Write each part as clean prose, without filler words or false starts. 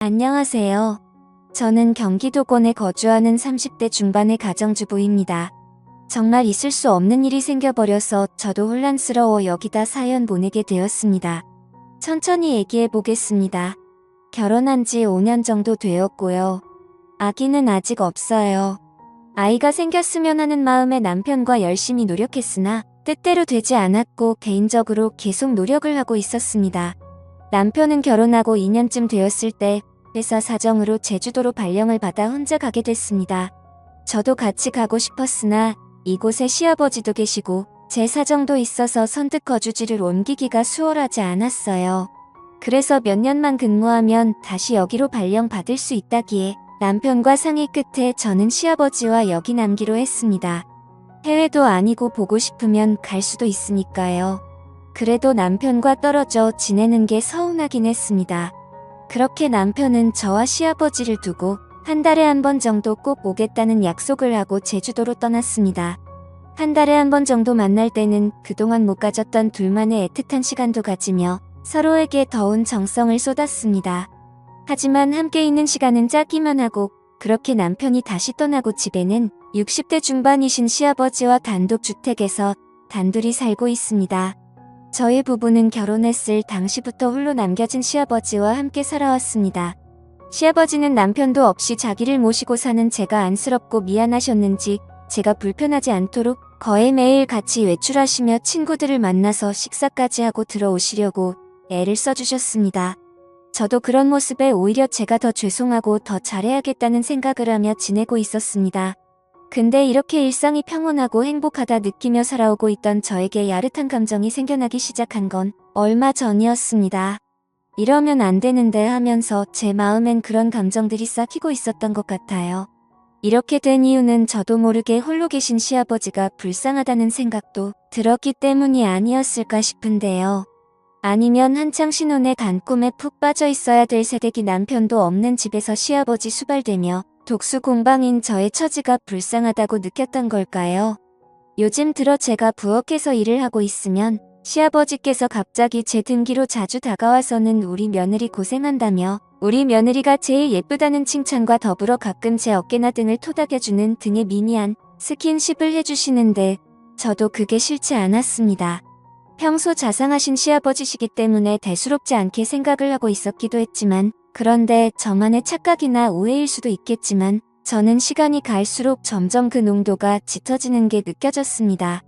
안녕하세요. 저는 경기도권에 거주하는 30대 중반의 가정주부입니다. 정말 있을 수 없는 일이 생겨버려서 저도 혼란스러워 여기다 사연 보내게 되었습니다. 천천히 얘기해 보겠습니다. 결혼한 지 5년 정도 되었고요. 아기는 아직 없어요. 아이가 생겼으면 하는 마음에 남편과 열심히 노력했으나 뜻대로 되지 않았고 개인적으로 계속 노력을 하고 있었습니다. 남편은 결혼하고 2년쯤 되었을 때 회사 사정으로 제주도로 발령을 받아 혼자 가게 됐습니다. 저도 같이 가고 싶었으나 이곳에 시아버지도 계시고 제 사정도 있어서 선뜻 거주지를 옮기기가 수월하지 않았어요. 그래서 몇 년만 근무하면 다시 여기로 발령 받을 수 있다기에 남편과 상의 끝에 저는 시아버지와 여기 남기로 했습니다. 해외도 아니고 보고 싶으면 갈 수도 있으니까요. 그래도 남편과 떨어져 지내는 게 서운하긴 했습니다. 그렇게 남편은 저와 시아버지를 두고 한 달에 한 번 정도 꼭 오겠다는 약속을 하고 제주도로 떠났습니다. 한 달에 한 번 정도 만날 때는 그동안 못 가졌던 둘만의 애틋한 시간도 가지며 서로에게 더운 정성을 쏟았습니다. 하지만 함께 있는 시간은 짧기만 하고 그렇게 남편이 다시 떠나고 집에는 60대 중반이신 시아버지와 단독주택에서 단둘이 살고 있습니다. 저희 부부는 결혼했을 당시부터 홀로 남겨진 시아버지와 함께 살아왔습니다. 시아버지는 남편도 없이 자기를 모시고 사는 제가 안쓰럽고 미안하셨는지 제가 불편하지 않도록 거의 매일 같이 외출하시며 친구들을 만나서 식사까지 하고 들어오시려고 애를 써주셨습니다. 저도 그런 모습에 오히려 제가 더 죄송하고 더 잘해야겠다는 생각을 하며 지내고 있었습니다. 근데 이렇게 일상이 평온하고 행복하다 느끼며 살아오고 있던 저에게 야릇한 감정이 생겨나기 시작한 건 얼마 전이었습니다. 이러면 안 되는데 하면서 제 마음엔 그런 감정들이 싹히고 있었던 것 같아요. 이렇게 된 이유는 저도 모르게 홀로 계신 시아버지가 불쌍하다는 생각도 들었기 때문이 아니었을까 싶은데요. 아니면 한창 신혼의 단꿈에 푹 빠져 있어야 될 새댁이 남편도 없는 집에서 시아버지 수발대며 독수 공방인 저의 처지가 불쌍하다고 느꼈던 걸까요? 요즘 들어 제가 부엌에서 일을 하고 있으면 시아버지께서 갑자기 제 등기로 자주 다가와서는 우리 며느리 고생한다며 우리 며느리가 제일 예쁘다는 칭찬과 더불어 가끔 제 어깨나 등을 토닥여주는 등의 미니한 스킨십을 해주시는데 저도 그게 싫지 않았습니다. 평소 자상하신 시아버지시기 때문에 대수롭지 않게 생각을 하고 있었기도 했지만 그런데 저만의 착각이나 오해일 수도 있겠지만 저는 시간이 갈수록 점점 그 농도가 짙어지는 게 느껴졌습니다.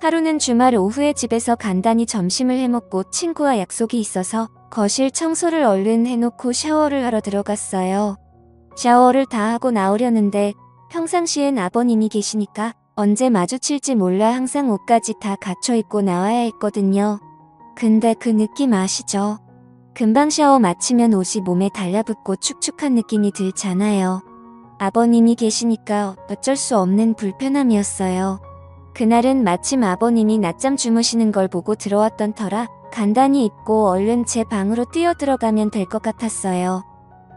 하루는 주말 오후에 집에서 간단히 점심을 해먹고 친구와 약속이 있어서 거실 청소를 얼른 해놓고 샤워를 하러 들어갔어요. 샤워를 다 하고 나오려는데 평상시엔 아버님이 계시니까 언제 마주칠지 몰라 항상 옷까지 다 갖춰 입고 나와야 했거든요. 근데 그 느낌 아시죠? 금방 샤워 마치면 옷이 몸에 달라붙고 축축한 느낌이 들잖아요. 아버님이 계시니까 어쩔 수 없는 불편함이었어요. 그날은 마침 아버님이 낮잠 주무시는 걸 보고 들어왔던 터라 간단히 입고 얼른 제 방으로 뛰어 들어가면 될 것 같았어요.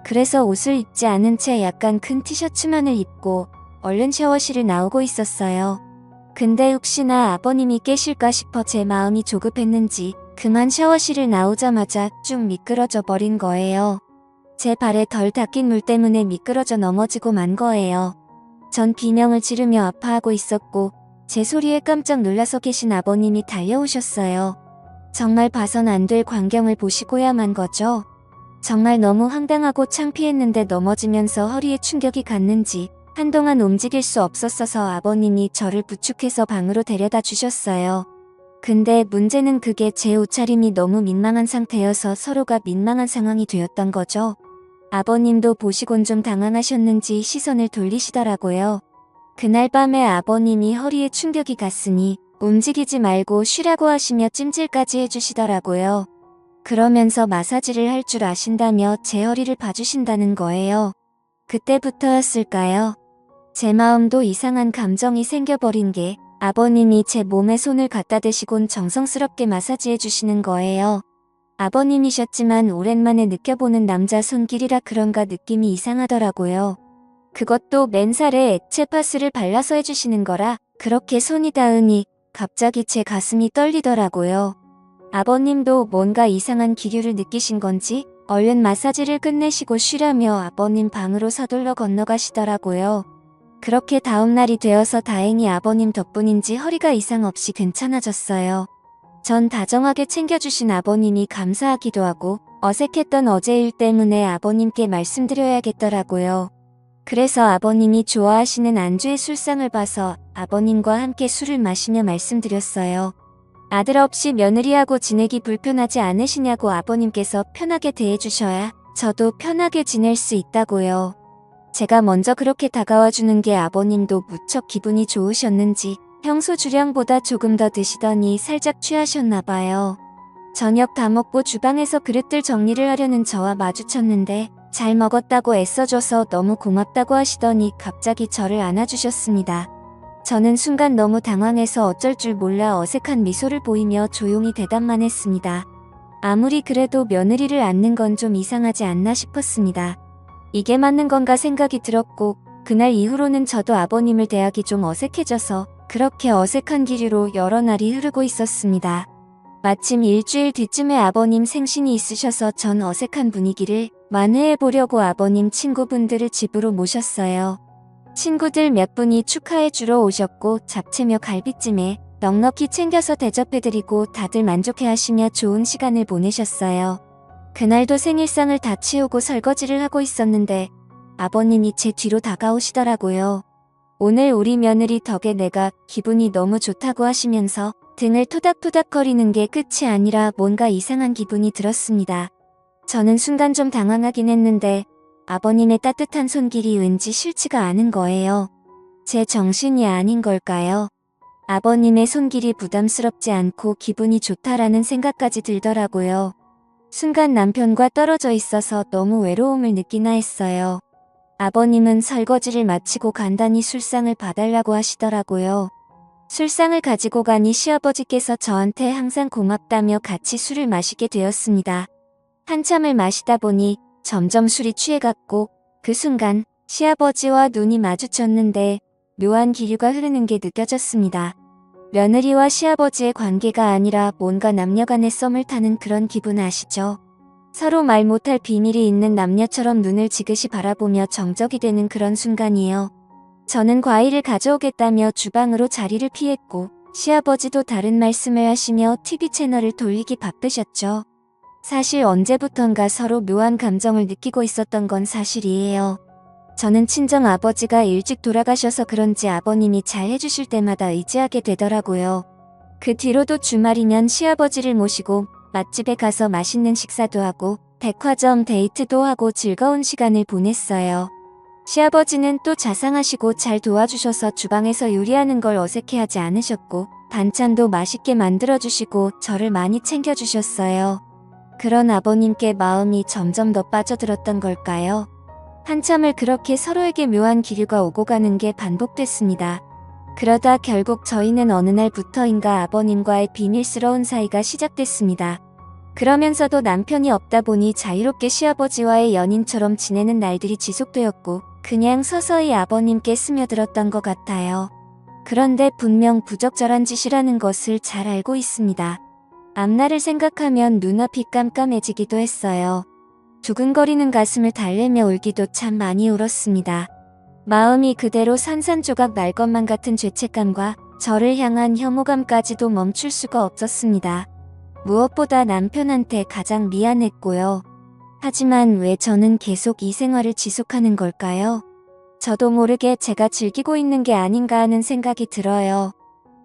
그래서 옷을 입지 않은 채 약간 큰 티셔츠만을 입고 얼른 샤워실을 나오고 있었어요. 근데 혹시나 아버님이 깨실까 싶어 제 마음이 조급했는지 그만 샤워실을 나오자마자 쭉 미끄러져 버린 거예요. 제 발에 덜 닦인 물 때문에 미끄러져 넘어지고 만 거예요. 전 비명을 지르며 아파하고 있었고 제 소리에 깜짝 놀라서 계신 아버님이 달려오셨어요. 정말 봐선 안 될 광경을 보시고야 만 거죠. 정말 너무 황당하고 창피했는데 넘어지면서 허리에 충격이 갔는지 한동안 움직일 수 없었어서 아버님이 저를 부축해서 방으로 데려다 주셨어요. 근데 문제는 그게 제 옷차림이 너무 민망한 상태여서 서로가 민망한 상황이 되었던 거죠. 아버님도 보시곤 좀 당황하셨는지 시선을 돌리시더라고요. 그날 밤에 아버님이 허리에 충격이 갔으니 움직이지 말고 쉬라고 하시며 찜질까지 해주시더라고요. 그러면서 마사지를 할 줄 아신다며 제 허리를 봐주신다는 거예요. 그때부터였을까요? 제 마음도 이상한 감정이 생겨버린 게 아버님이 제 몸에 손을 갖다 대시곤 정성스럽게 마사지해 주시는 거예요. 아버님이셨지만 오랜만에 느껴보는 남자 손길이라 그런가 느낌이 이상하더라고요. 그것도 맨살에 액체 파스를 발라서 해주시는 거라 그렇게 손이 닿으니 갑자기 제 가슴이 떨리더라고요. 아버님도 뭔가 이상한 기류를 느끼신 건지 얼른 마사지를 끝내시고 쉬라며 아버님 방으로 서둘러 건너가시더라고요. 그렇게 다음날이 되어서 다행히 아버님 덕분인지 허리가 이상 없이 괜찮아졌어요. 전 다정하게 챙겨주신 아버님이 감사하기도 하고 어색했던 어제 일 때문에 아버님께 말씀드려야겠더라고요. 그래서 아버님이 좋아하시는 안주의 술상을 봐서 아버님과 함께 술을 마시며 말씀드렸어요. 아들 없이 며느리하고 지내기 불편하지 않으시냐고 아버님께서 편하게 대해주셔야 저도 편하게 지낼 수 있다고요. 제가 먼저 그렇게 다가와 주는 게 아버님도 무척 기분이 좋으셨는지 평소 주량보다 조금 더 드시더니 살짝 취하셨나 봐요. 저녁 다 먹고 주방에서 그릇들 정리를 하려는 저와 마주쳤는데 잘 먹었다고 애써줘서 너무 고맙다고 하시더니 갑자기 저를 안아주셨습니다. 저는 순간 너무 당황해서 어쩔 줄 몰라 어색한 미소를 보이며 조용히 대답만 했습니다. 아무리 그래도 며느리를 안는 건 좀 이상하지 않나 싶었습니다. 이게 맞는 건가 생각이 들었고 그날 이후로는 저도 아버님을 대하기 좀 어색해져서 그렇게 어색한 기류로 여러 날이 흐르고 있었습니다. 마침 일주일 뒤쯤에 아버님 생신이 있으셔서 전 어색한 분위기를 만회해보려고 아버님 친구분들을 집으로 모셨어요. 친구들 몇 분이 축하해주러 오셨고 잡채며 갈비찜에 넉넉히 챙겨서 대접해드리고 다들 만족해하시며 좋은 시간을 보내셨어요. 그날도 생일상을 다 치우고 설거지를 하고 있었는데 아버님이 제 뒤로 다가오시더라고요. 오늘 우리 며느리 덕에 내가 기분이 너무 좋다고 하시면서 등을 토닥토닥거리는 게 끝이 아니라 뭔가 이상한 기분이 들었습니다. 저는 순간 좀 당황하긴 했는데 아버님의 따뜻한 손길이 왠지 싫지가 않은 거예요. 제 정신이 아닌 걸까요? 아버님의 손길이 부담스럽지 않고 기분이 좋다라는 생각까지 들더라고요. 순간 남편과 떨어져 있어서 너무 외로움을 느끼나 했어요. 아버님은 설거지를 마치고 간단히 술상을 봐달라고 하시더라고요. 술상을 가지고 가니 시아버지께서 저한테 항상 고맙다며 같이 술을 마시게 되었습니다. 한참을 마시다 보니 점점 술이 취해갔고 그 순간 시아버지와 눈이 마주쳤는데 묘한 기류가 흐르는 게 느껴졌습니다. 며느리와 시아버지의 관계가 아니라 뭔가 남녀간의 썸을 타는 그런 기분 아시죠? 서로 말 못할 비밀이 있는 남녀처럼 눈을 지그시 바라보며 정적이 되는 그런 순간이에요. 저는 과일을 가져오겠다며 주방으로 자리를 피했고 시아버지도 다른 말씀을 하시며 TV 채널을 돌리기 바쁘셨죠. 사실 언제부턴가 서로 묘한 감정을 느끼고 있었던 건 사실이에요. 저는 친정 아버지가 일찍 돌아가셔서 그런지 아버님이 잘 해주실 때마다 의지하게 되더라고요. 그 뒤로도 주말이면 시아버지를 모시고 맛집에 가서 맛있는 식사도 하고 백화점 데이트도 하고 즐거운 시간을 보냈어요. 시아버지는 또 자상하시고 잘 도와주셔서 주방에서 요리하는 걸 어색해하지 않으셨고 반찬도 맛있게 만들어주시고 저를 많이 챙겨주셨어요. 그런 아버님께 마음이 점점 더 빠져들었던 걸까요? 한참을 그렇게 서로에게 묘한 기류가 오고 가는 게 반복됐습니다. 그러다 결국 저희는 어느 날부터인가 아버님과의 비밀스러운 사이가 시작됐습니다. 그러면서도 남편이 없다 보니 자유롭게 시아버지와의 연인처럼 지내는 날들이 지속되었고 그냥 서서히 아버님께 스며들었던 것 같아요. 그런데 분명 부적절한 짓이라는 것을 잘 알고 있습니다. 앞날을 생각하면 눈앞이 깜깜해지기도 했어요. 두근거리는 가슴을 달래며 울기도 참 많이 울었습니다. 마음이 그대로 산산조각 날 것만 같은 죄책감과 저를 향한 혐오감까지도 멈출 수가 없었습니다. 무엇보다 남편한테 가장 미안했고요. 하지만 왜 저는 계속 이 생활을 지속하는 걸까요? 저도 모르게 제가 즐기고 있는 게 아닌가 하는 생각이 들어요.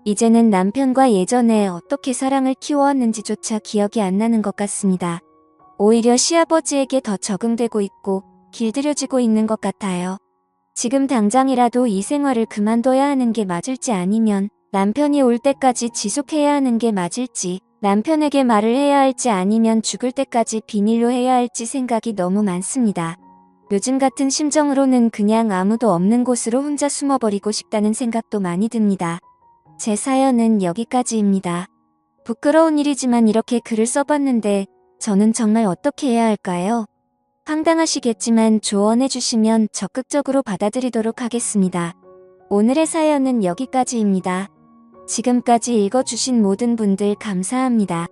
이제는 남편과 예전에 어떻게 사랑을 키워왔는지조차 기억이 안 나는 것 같습니다. 오히려 시아버지에게 더 적응되고 있고 길들여지고 있는 것 같아요. 지금 당장이라도 이 생활을 그만둬야 하는 게 맞을지 아니면 남편이 올 때까지 지속해야 하는 게 맞을지 남편에게 말을 해야 할지 아니면 죽을 때까지 비밀로 해야 할지 생각이 너무 많습니다. 요즘 같은 심정으로는 그냥 아무도 없는 곳으로 혼자 숨어버리고 싶다는 생각도 많이 듭니다. 제 사연은 여기까지입니다. 부끄러운 일이지만 이렇게 글을 써봤는데 저는 정말 어떻게 해야 할까요? 황당하시겠지만 조언해주시면 적극적으로 받아들이도록 하겠습니다. 오늘의 사연은 여기까지입니다. 지금까지 읽어주신 모든 분들 감사합니다.